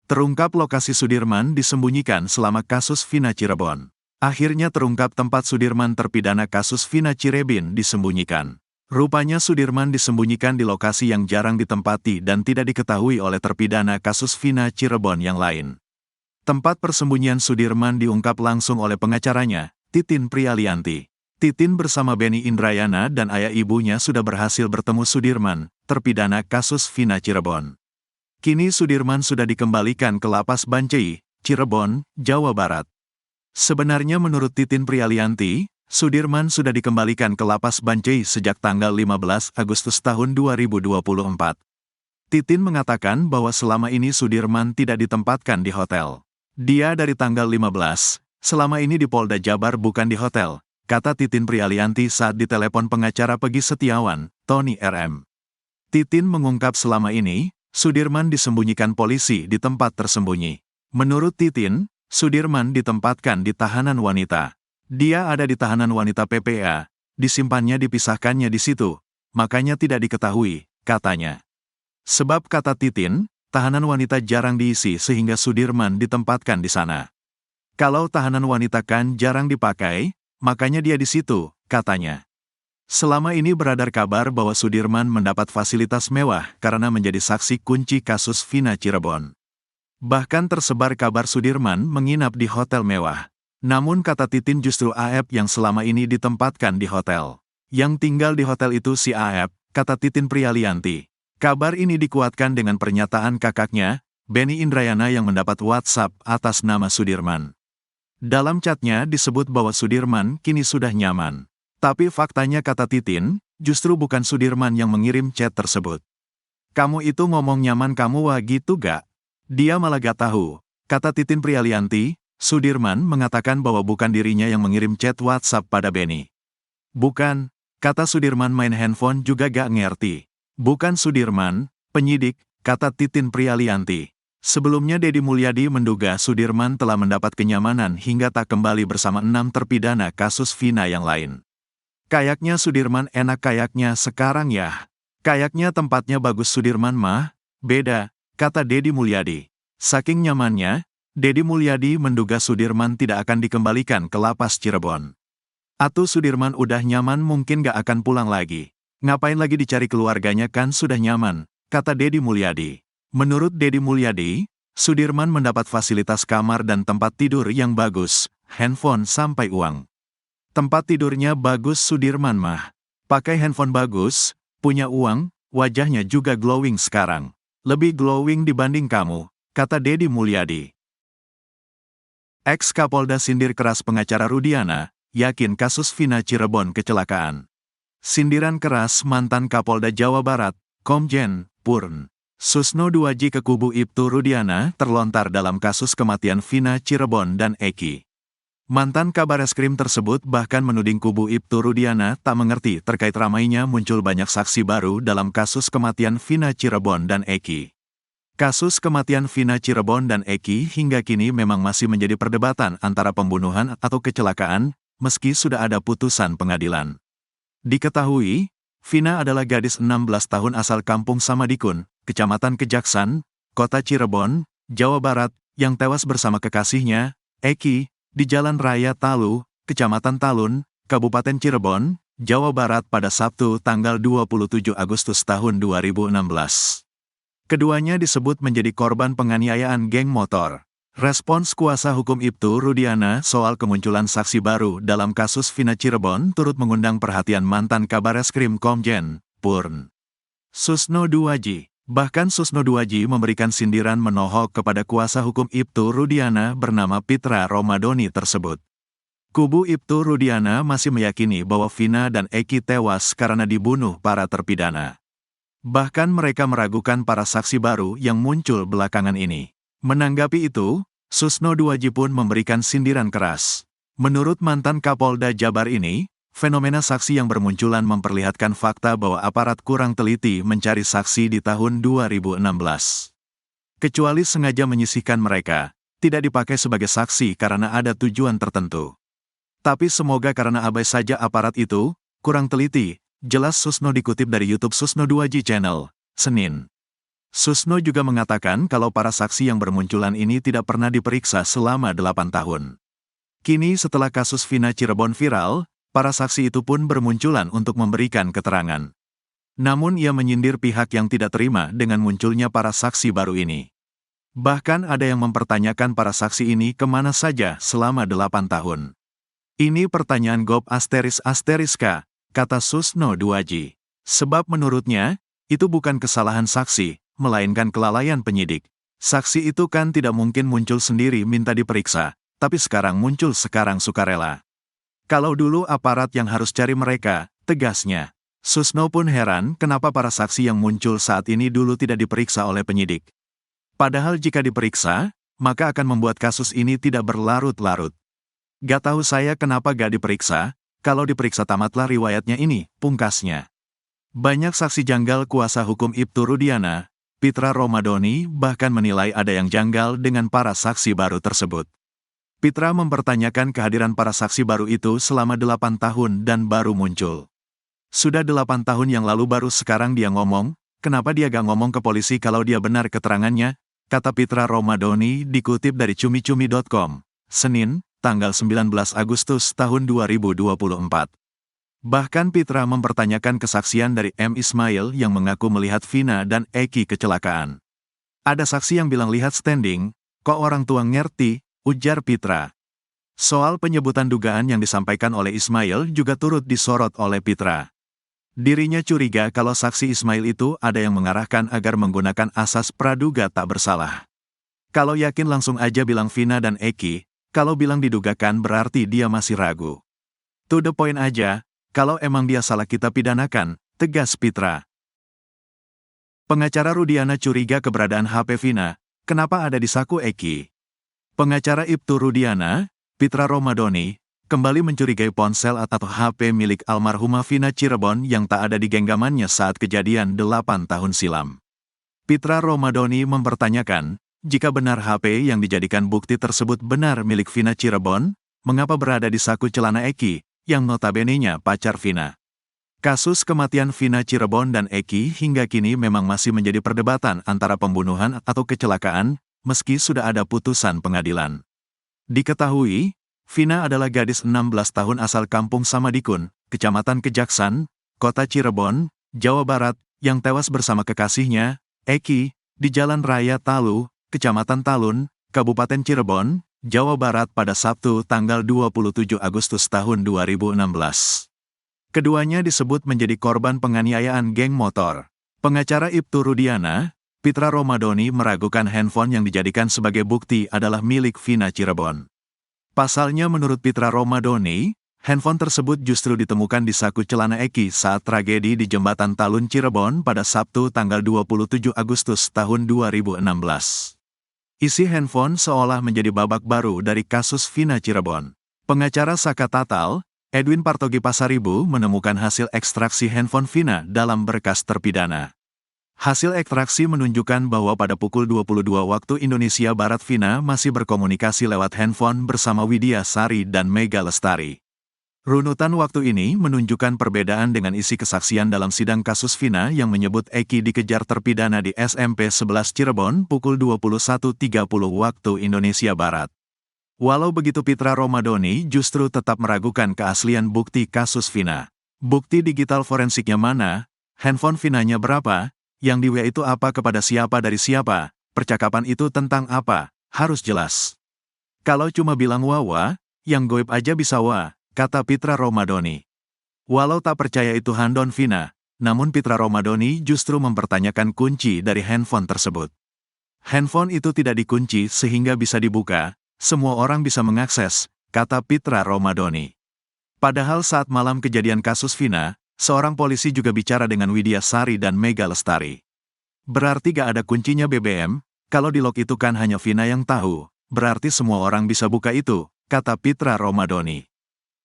Terungkap lokasi Sudirman disembunyikan selama kasus Vina Cirebon. Akhirnya terungkap tempat Sudirman terpidana kasus Vina Cirebon disembunyikan. Rupanya Sudirman disembunyikan di lokasi yang jarang ditempati dan tidak diketahui oleh terpidana kasus Vina Cirebon yang lain. Tempat persembunyian Sudirman diungkap langsung oleh pengacaranya, Titin Prialianti. Titin bersama Benny Indrayana dan ayah ibunya sudah berhasil bertemu Sudirman, terpidana kasus Vina Cirebon. Kini Sudirman sudah dikembalikan ke Lapas Bancai, Cirebon, Jawa Barat. Sebenarnya menurut Titin Prialianti, Sudirman sudah dikembalikan ke Lapas Bancai sejak tanggal 15 Agustus tahun 2024. Titin mengatakan bahwa selama ini Sudirman tidak ditempatkan di hotel. Dia dari tanggal 15, selama ini di Polda Jabar bukan di hotel, kata Titin Prialianti saat ditelepon pengacara Peggy Setiawan, Tony RM. Titin mengungkap selama ini, Sudirman disembunyikan polisi di tempat tersembunyi. Menurut Titin, Sudirman ditempatkan di tahanan wanita. Dia ada di tahanan wanita PPA, disimpannya dipisahkannya di situ, makanya tidak diketahui, katanya. Sebab kata Titin, tahanan wanita jarang diisi sehingga Sudirman ditempatkan di sana. Kalau tahanan wanita kan jarang dipakai, makanya dia di situ, katanya. Selama ini beredar kabar bahwa Sudirman mendapat fasilitas mewah karena menjadi saksi kunci kasus Vina Cirebon. Bahkan tersebar kabar Sudirman menginap di hotel mewah. Namun kata Titin justru AF yang selama ini ditempatkan di hotel. Yang tinggal di hotel itu si AF, kata Titin Prialianti. Kabar ini dikuatkan dengan pernyataan kakaknya, Benny Indrayana yang mendapat WhatsApp atas nama Sudirman. Dalam chatnya disebut bahwa Sudirman kini sudah nyaman. Tapi faktanya kata Titin, justru bukan Sudirman yang mengirim chat tersebut. Kamu itu ngomong nyaman kamu wah gitu gak? Dia malah gak tahu. Kata Titin Prialianti, Sudirman mengatakan bahwa bukan dirinya yang mengirim chat WhatsApp pada Benny. Bukan, kata Sudirman main handphone juga gak ngerti. Bukan Sudirman, penyidik, kata Titin Prialianti. Sebelumnya Deddy Mulyadi menduga Sudirman telah mendapat kenyamanan hingga tak kembali bersama 6 terpidana kasus Vina yang lain. Kayaknya Sudirman enak kayaknya sekarang ya. Kayaknya tempatnya bagus Sudirman mah, beda, kata Deddy Mulyadi. Saking nyamannya, Deddy Mulyadi menduga Sudirman tidak akan dikembalikan ke Lapas Cirebon. Atau Sudirman udah nyaman mungkin gak akan pulang lagi. Ngapain lagi dicari keluarganya kan sudah nyaman, kata Deddy Mulyadi. Menurut Deddy Mulyadi, Sudirman mendapat fasilitas kamar dan tempat tidur yang bagus, handphone sampai uang. Tempat tidurnya bagus Sudirman mah. Pakai handphone bagus, punya uang, wajahnya juga glowing sekarang. Lebih glowing dibanding kamu, kata Deddy Mulyadi. Ex-Kapolda sindir keras pengacara Rudiana, yakin kasus Vina Cirebon kecelakaan. Sindiran keras mantan Kapolda Jawa Barat, Komjen Purn Susno Duaji ke kubu Ibtu Rudiana terlontar dalam kasus kematian Vina Cirebon dan Eki. Mantan Kabareskrim tersebut bahkan menuding kubu Ibtu Rudiana tak mengerti terkait ramainya muncul banyak saksi baru dalam kasus kematian Vina Cirebon dan Eki. Kasus kematian Vina Cirebon dan Eki hingga kini memang masih menjadi perdebatan antara pembunuhan atau kecelakaan, meski sudah ada putusan pengadilan. Diketahui, Vina adalah gadis 16 tahun asal Kampung Samadikun, Kecamatan Kejaksan, Kota Cirebon, Jawa Barat, yang tewas bersama kekasihnya, Eki, di Jalan Raya Talu, Kecamatan Talun, Kabupaten Cirebon, Jawa Barat pada Sabtu tanggal 27 Agustus tahun 2016. Keduanya disebut menjadi korban penganiayaan geng motor. Respons kuasa hukum Ibtu Rudiana soal kemunculan saksi baru dalam kasus Vina Cirebon turut mengundang perhatian mantan Kabareskrim Komjen Purn Susno Duaji. Bahkan Susno Duaji memberikan sindiran menohok kepada kuasa hukum Ibtu Rudiana bernama Pitra Romadoni tersebut. Kubu Ibtu Rudiana masih meyakini bahwa Vina dan Eki tewas karena dibunuh para terpidana. Bahkan mereka meragukan para saksi baru yang muncul belakangan ini. Menanggapi itu, Susno Duaji pun memberikan sindiran keras. Menurut mantan Kapolda Jabar ini, fenomena saksi yang bermunculan memperlihatkan fakta bahwa aparat kurang teliti mencari saksi di tahun 2016. Kecuali sengaja menyisihkan mereka, tidak dipakai sebagai saksi karena ada tujuan tertentu. Tapi semoga karena abai saja aparat itu, kurang teliti, jelas Susno dikutip dari YouTube Susno Duaji Channel, Senin. Susno juga mengatakan kalau para saksi yang bermunculan ini tidak pernah diperiksa selama 8 tahun. Kini setelah kasus Vina Cirebon viral, para saksi itu pun bermunculan untuk memberikan keterangan. Namun ia menyindir pihak yang tidak terima dengan munculnya para saksi baru ini. Bahkan ada yang mempertanyakan para saksi ini kemana saja selama 8 tahun. Ini pertanyaan Gop ***K, kata Susno Duaji. Sebab menurutnya, itu bukan kesalahan saksi, melainkan kelalaian penyidik. Saksi itu kan tidak mungkin muncul sendiri minta diperiksa, tapi sekarang muncul sekarang sukarela. Kalau dulu aparat yang harus cari mereka, tegasnya. Susno pun heran kenapa para saksi yang muncul saat ini dulu tidak diperiksa oleh penyidik. Padahal jika diperiksa, maka akan membuat kasus ini tidak berlarut-larut. Gak tahu saya kenapa gak diperiksa, kalau diperiksa tamatlah riwayatnya ini, pungkasnya. Banyak saksi janggal kuasa hukum Ibtu Rudiana, Pitra Romadoni bahkan menilai ada yang janggal dengan para saksi baru tersebut. Pitra mempertanyakan kehadiran para saksi baru itu selama 8 tahun dan baru muncul. Sudah 8 tahun yang lalu baru sekarang dia ngomong, kenapa dia gak ngomong ke polisi kalau dia benar keterangannya, kata Pitra Romadoni dikutip dari cumi-cumi.com, Senin, tanggal 19 Agustus tahun 2024. Bahkan Pitra mempertanyakan kesaksian dari M. Ismail yang mengaku melihat Vina dan Eki kecelakaan. Ada saksi yang bilang lihat standing, kok orang tua ngerti, ujar Pitra. Soal penyebutan dugaan yang disampaikan oleh Ismail juga turut disorot oleh Pitra. Dirinya curiga kalau saksi Ismail itu ada yang mengarahkan agar menggunakan asas praduga tak bersalah. Kalau yakin langsung aja bilang Vina dan Eki, kalau bilang didugakan berarti dia masih ragu. To the point aja, kalau emang dia salah kita pidanakan, tegas Pitra. Pengacara Rudiana curiga keberadaan HP Vina, kenapa ada di saku Eki? Pengacara Ibtu Rudiana, Pitra Romadoni, kembali mencurigai ponsel atau HP milik almarhumah Vina Cirebon yang tak ada di genggamannya saat kejadian 8 tahun silam. Pitra Romadoni mempertanyakan, jika benar HP yang dijadikan bukti tersebut benar milik Vina Cirebon, mengapa berada di saku celana Eki, yang notabene-nya pacar Vina. Kasus kematian Vina Cirebon dan Eki hingga kini memang masih menjadi perdebatan antara pembunuhan atau kecelakaan, meski sudah ada putusan pengadilan. Diketahui, Vina adalah gadis 16 tahun asal kampung Samadikun, Kecamatan Kejaksan, Kota Cirebon, Jawa Barat, yang tewas bersama kekasihnya, Eki, di Jalan Raya Talu, Kecamatan Talun, Kabupaten Cirebon, Jawa Barat pada Sabtu tanggal 27 Agustus tahun 2016. Keduanya disebut menjadi korban penganiayaan geng motor. Pengacara Ibtu Rudiana, Pitra Romadoni meragukan handphone yang dijadikan sebagai bukti adalah milik Vina Cirebon. Pasalnya menurut Pitra Romadoni, handphone tersebut justru ditemukan di saku celana Eki saat tragedi di Jembatan Talun Cirebon pada Sabtu tanggal 27 Agustus tahun 2016. Isi handphone seolah menjadi babak baru dari kasus Vina Cirebon. Pengacara Saka Tatal, Edwin Partogi Pasaribu menemukan hasil ekstraksi handphone Vina dalam berkas terpidana. Hasil ekstraksi menunjukkan bahwa pada pukul 22 waktu Indonesia Barat Vina masih berkomunikasi lewat handphone bersama Widya Sari dan Mega Lestari. Runutan waktu ini menunjukkan perbedaan dengan isi kesaksian dalam sidang kasus Vina yang menyebut Eki dikejar terpidana di SMP 11 Cirebon pukul 21.30 waktu Indonesia Barat. Walau begitu Pitra Romadoni justru tetap meragukan keaslian bukti kasus Vina. Bukti digital forensiknya mana? Handphone Vinanya berapa? Yang di WA itu apa kepada siapa dari siapa? Percakapan itu tentang apa? Harus jelas. Kalau cuma bilang wawa, yang goib aja bisa wah, kata Pitra Romadoni. Walau tak percaya itu handphone Vina, namun Pitra Romadoni justru mempertanyakan kunci dari handphone tersebut. Handphone itu tidak dikunci sehingga bisa dibuka, semua orang bisa mengakses, kata Pitra Romadoni. Padahal saat malam kejadian kasus Vina, seorang polisi juga bicara dengan Widya Sari dan Mega Lestari. Berarti gak ada kuncinya BBM, kalau di lock itu kan hanya Vina yang tahu, berarti semua orang bisa buka itu, kata Pitra Romadoni.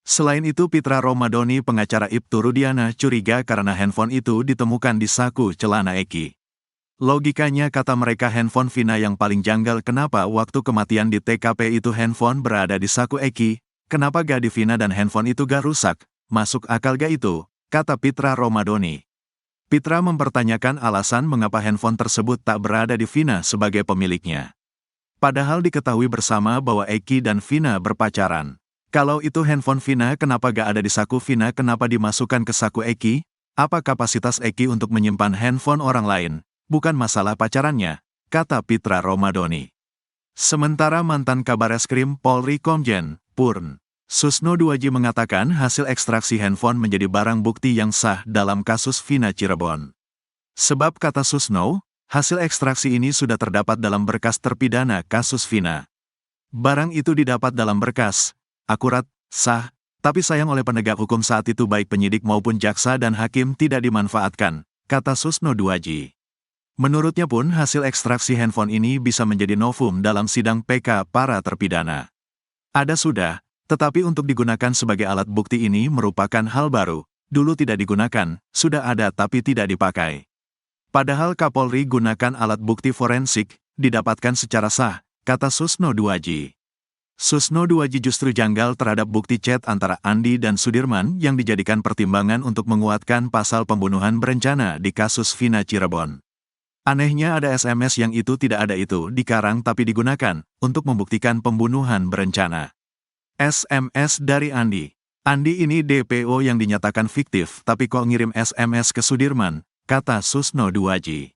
Selain itu Pitra Romadoni pengacara Ibtu Rudiana curiga karena handphone itu ditemukan di saku celana Eki. Logikanya kata mereka handphone Vina yang paling janggal kenapa waktu kematian di TKP itu handphone berada di saku Eki, kenapa gak di Vina dan handphone itu gak rusak, masuk akal gak itu, kata Pitra Romadoni. Pitra mempertanyakan alasan mengapa handphone tersebut tak berada di Vina sebagai pemiliknya. Padahal diketahui bersama bahwa Eki dan Vina berpacaran. Kalau itu handphone Vina, kenapa gak ada di saku Vina, kenapa dimasukkan ke saku Eki? Apa kapasitas Eki untuk menyimpan handphone orang lain? Bukan masalah pacarannya, kata Pitra Romadoni. Sementara mantan Kabareskrim Polri Komjen Purn Susno Duaji mengatakan hasil ekstraksi handphone menjadi barang bukti yang sah dalam kasus Vina Cirebon. Sebab kata Susno, hasil ekstraksi ini sudah terdapat dalam berkas terpidana kasus Vina. Barang itu didapat dalam berkas, akurat, sah, tapi sayang oleh penegak hukum saat itu baik penyidik maupun jaksa dan hakim tidak dimanfaatkan, kata Susno Duaji. Menurutnya pun hasil ekstraksi handphone ini bisa menjadi novum dalam sidang PK para terpidana. Ada sudah, tetapi untuk digunakan sebagai alat bukti ini merupakan hal baru, dulu tidak digunakan, sudah ada tapi tidak dipakai. Padahal Kapolri gunakan alat bukti forensik, didapatkan secara sah, kata Susno Duaji. Susno Duaji justru janggal terhadap bukti chat antara Andi dan Sudirman yang dijadikan pertimbangan untuk menguatkan pasal pembunuhan berencana di kasus Vina Cirebon. Anehnya ada SMS yang itu tidak ada itu dikarang tapi digunakan untuk membuktikan pembunuhan berencana. SMS dari Andi. Andi ini DPO yang dinyatakan fiktif tapi kok ngirim SMS ke Sudirman, kata Susno Duaji.